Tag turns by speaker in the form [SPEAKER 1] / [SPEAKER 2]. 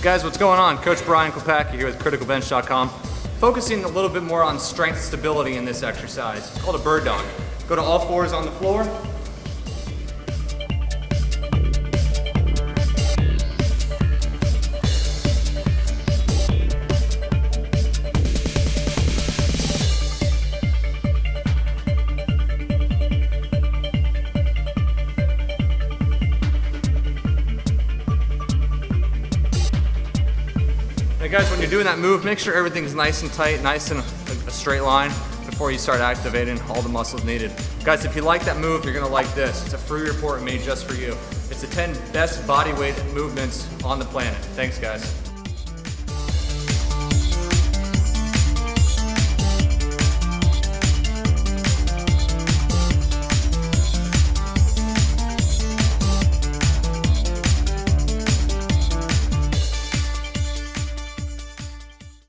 [SPEAKER 1] Guys, what's going on? Coach Brian Kopacki here with criticalbench.com. Focusing a little bit more on strength stability in this exercise. It's called a bird dog. Go to all fours on the floor. Now guys, when you're doing that move, make sure everything's nice and tight, nice in a straight line before you start activating all the muscles needed. Guys, if you like that move, you're gonna like this. It's a free report made just for you. It's the 10 best body weight movements on the planet. Thanks, guys.